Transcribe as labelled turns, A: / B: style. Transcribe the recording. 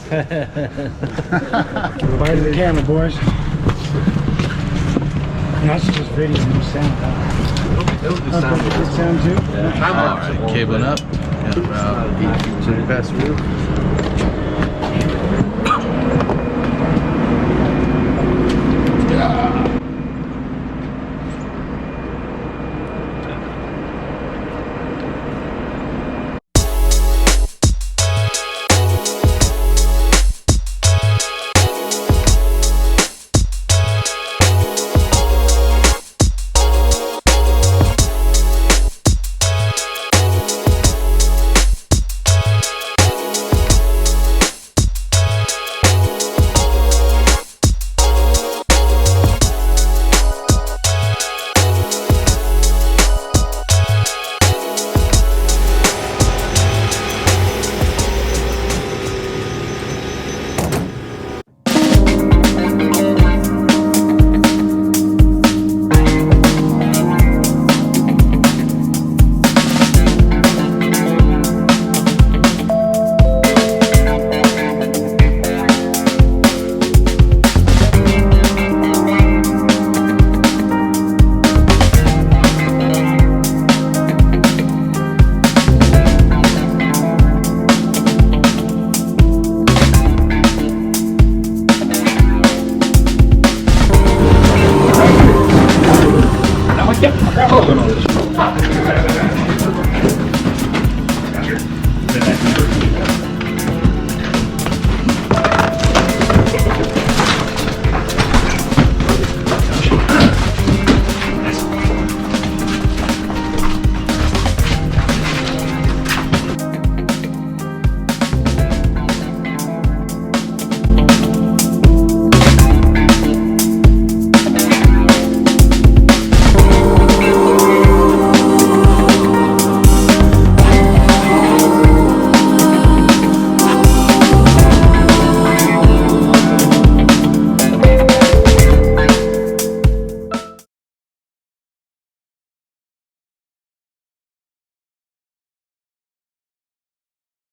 A: Bite of the camera, boys. And that's just video, no sound.
B: It'll do
A: Good sound too?
B: Yeah.
C: All right, cabling up. Got about 8 feet to pass through.